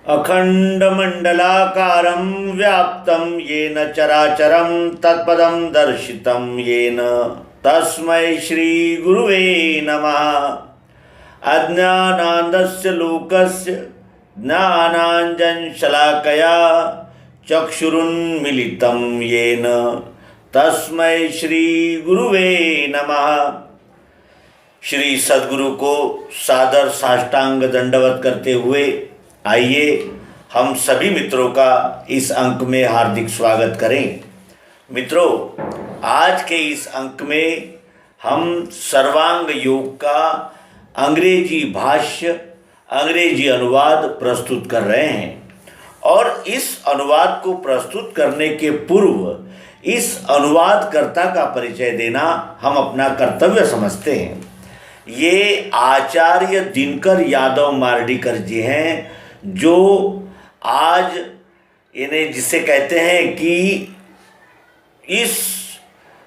अखंडमंडलाकारं व्याप्तं येन चराचरं तत्पदं दर्शितं येन तस्मै श्रीगुरुवे नमः। अज्ञानान्धस्य लोकस्य ज्ञानाञ्जनशलाकया चक्षुरुन्मीलितं येन तस्मै श्रीगुरुवे नमः। श्री सद्गुरु को सादर साष्टांग दंडवत करते हुए आइए हम सभी मित्रों का इस अंक में हार्दिक स्वागत करें। मित्रों, आज के इस अंक में हम सर्वांग योग का अंग्रेजी भाष्य, अंग्रेजी अनुवाद प्रस्तुत कर रहे हैं और इस अनुवाद को प्रस्तुत करने के पूर्व इस अनुवादकर्ता का परिचय देना हम अपना कर्तव्य समझते हैं। ये आचार्य दिनकर यादव मार्डीकर जी हैं, जो आज इन्हें जिसे कहते हैं कि इस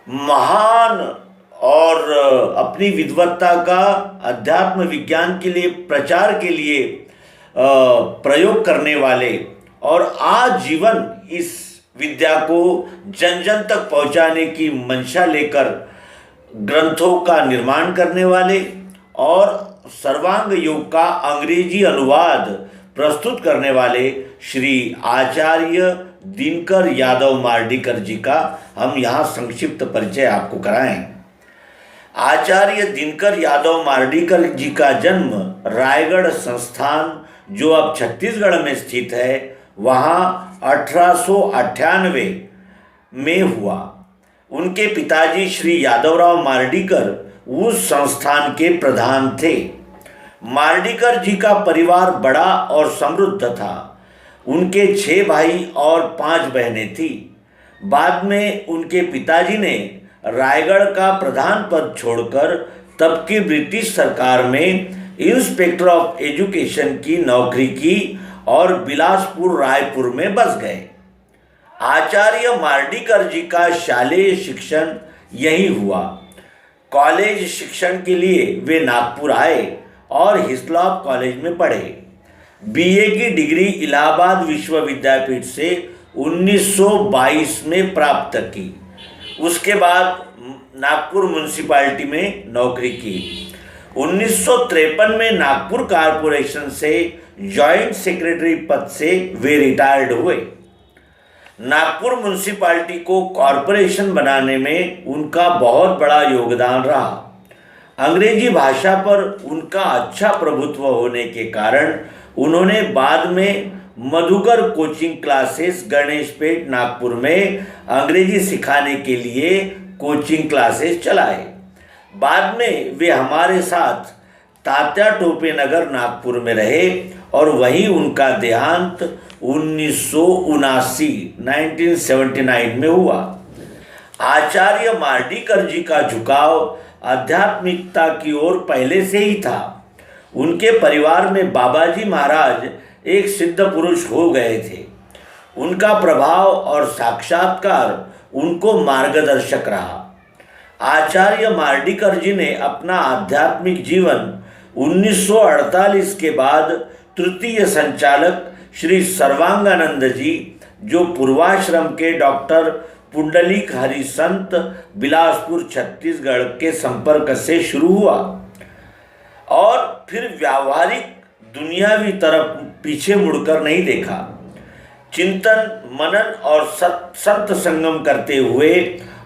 महान और अपनी विद्वत्ता का अध्यात्म विज्ञान के लिए प्रचार के लिए प्रयोग करने वाले और आजीवन इस विद्या को जन जन तक पहुंचाने की मंशा लेकर ग्रंथों का निर्माण करने वाले और सर्वांग योग का अंग्रेजी अनुवाद प्रस्तुत करने वाले श्री आचार्य दिनकर यादव मार्डीकर जी का हम यहाँ संक्षिप्त परिचय आपको कराएं। आचार्य दिनकर यादव मार्डीकर जी का जन्म रायगढ़ संस्थान, जो अब छत्तीसगढ़ में स्थित है, वहाँ 1898 में हुआ। उनके पिताजी श्री यादवराव मार्डीकर उस संस्थान के प्रधान थे। मार्डीकर जी का परिवार बड़ा और समृद्ध था। उनके 6 भाई और 5 बहनें थीं। बाद में उनके पिताजी ने रायगढ़ का प्रधान पद छोड़कर तब की ब्रिटिश सरकार में इंस्पेक्टर ऑफ एजुकेशन की नौकरी की और बिलासपुर रायपुर में बस गए। आचार्य मार्डीकर जी का शालेय शिक्षण यहीं हुआ। कॉलेज शिक्षण के लिए वे नागपुर आए और हिस्लॉप कॉलेज में पढ़े। बीए की डिग्री इलाहाबाद विश्वविद्यापीठ से 1922 में प्राप्त की। उसके बाद नागपुर म्यूनिसिपैलिटी में नौकरी की। 1953 में नागपुर कारपोरेशन से जॉइंट सेक्रेटरी पद से वे रिटायर्ड हुए। नागपुर म्यूनिसिपैलिटी को कॉरपोरेशन बनाने में उनका बहुत बड़ा योगदान रहा। अंग्रेजी भाषा पर उनका अच्छा प्रभुत्व होने के कारण उन्होंने बाद में मधुकर कोचिंग क्लासेस गणेशपेट नागपुर में अंग्रेजी सिखाने के लिए कोचिंग क्लासेस चलाए। बाद में वे हमारे साथ तात्या टोपे नगर नागपुर में रहे और वहीं उनका देहांत 1979 में हुआ। आचार्य मार्डीकर जी का झुकाव आध्यात्मिकता की ओर पहले से ही था। उनके परिवार में बाबाजी महाराज एक सिद्ध पुरुष हो गए थे। उनका प्रभाव और साक्षात्कार उनको मार्गदर्शक रहा। आचार्य मार्डीकर जी ने अपना आध्यात्मिक जीवन 1948 के बाद तृतीय संचालक श्री सर्वांगानंद जी, जो पूर्वाश्रम के डॉक्टर पुंडलिक हरि संत बिलासपुर छत्तीसगढ़ के संपर्क से शुरू हुआ और फिर व्यावहारिक दुनियावी तरफ पीछे मुड़कर नहीं देखा। चिंतन, मनन और संत संगम करते हुए,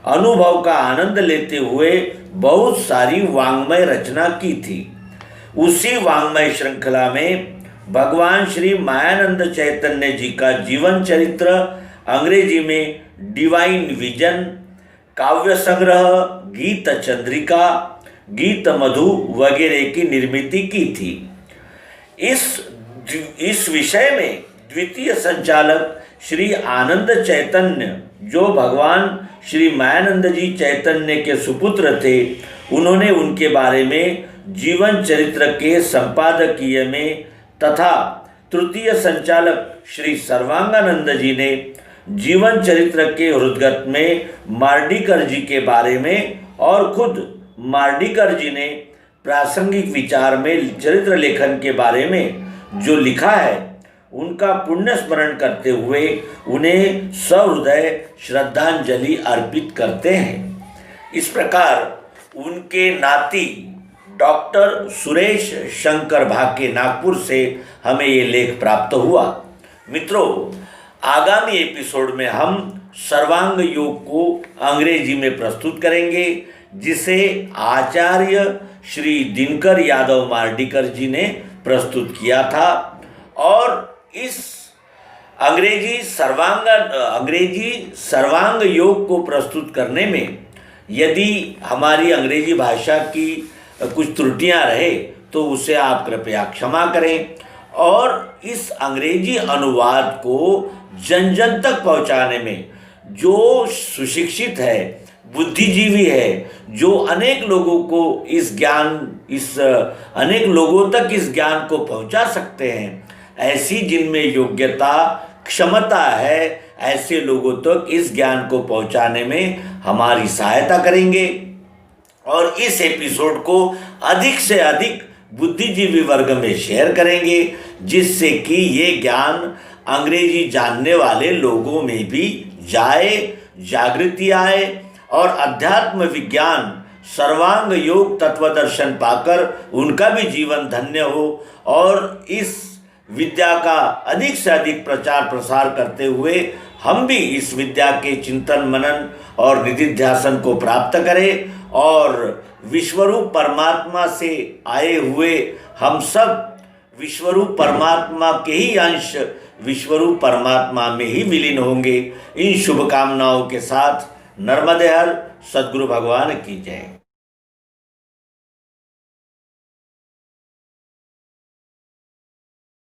अनुभव का आनंद लेते हुए बहुत सारी वाङ्मय रचना की थी। उसी वाङ्मय श्रृंखला में भगवान श्री मायानंद चैतन्य जी का जीवन चरित्र, अंग्रेजी में डिवाइन विजन, काव्य संग्रह, गीत चंद्रिका, गीत मधु वगैरह की निर्मित की थी। इस विषय में द्वितीय संचालक श्री आनंद चैतन्य, जो भगवान श्री मायानंद जी चैतन्य के सुपुत्र थे, उन्होंने उनके बारे में जीवन चरित्र के संपादकीय में तथा तृतीय संचालक श्री सर्वांगानंद जी ने जीवन चरित्र के हृदगत में मार्डीकर जी के बारे में और खुद मार्डीकर जी ने प्रासंगिक विचार में चरित्र लेखन के बारे में जो लिखा है उनका पुण्य स्मरण करते हुए उन्हें सहृदय श्रद्धांजलि अर्पित करते हैं। इस प्रकार उनके नाती डॉक्टर सुरेश शंकर भाके नागपुर से हमें ये लेख प्राप्त हुआ। मित्रों, आगामी एपिसोड में हम सर्वांग योग को अंग्रेजी में प्रस्तुत करेंगे, जिसे आचार्य श्री दिनकर यादव मार्डीकर जी ने प्रस्तुत किया था। और इस अंग्रेजी सर्वांग योग को प्रस्तुत करने में यदि हमारी अंग्रेजी भाषा की कुछ त्रुटियां रहे तो उसे आप कृपया क्षमा करें, और इस अंग्रेजी अनुवाद को जन जन तक पहुंचाने में जो सुशिक्षित है, बुद्धिजीवी है, जो अनेक लोगों तक इस ज्ञान को पहुंचा सकते हैं, ऐसी जिनमें योग्यता क्षमता है, ऐसे लोगों तक इस ज्ञान को पहुंचाने में हमारी सहायता करेंगे। और इस एपिसोड को अधिक से अधिक बुद्धिजीवी वर्ग में शेयर करेंगे, जिससे कि ये ज्ञान अंग्रेजी जानने वाले लोगों में भी जाए, जागृति आए और अध्यात्म विज्ञान सर्वांग योग तत्वदर्शन पाकर उनका भी जीवन धन्य हो, और इस विद्या का अधिक से अधिक प्रचार प्रसार करते हुए हम भी इस विद्या के चिंतन मनन और निधिध्यासन को प्राप्त करें, और विश्वरूप परमात्मा से आए हुए हम सब विश्वरूप परमात्मा के ही अंश विश्वरूप परमात्मा में ही विलीन होंगे। इन शुभकामनाओं के साथ नर्मदे हर सद्गुरु भगवान की जय।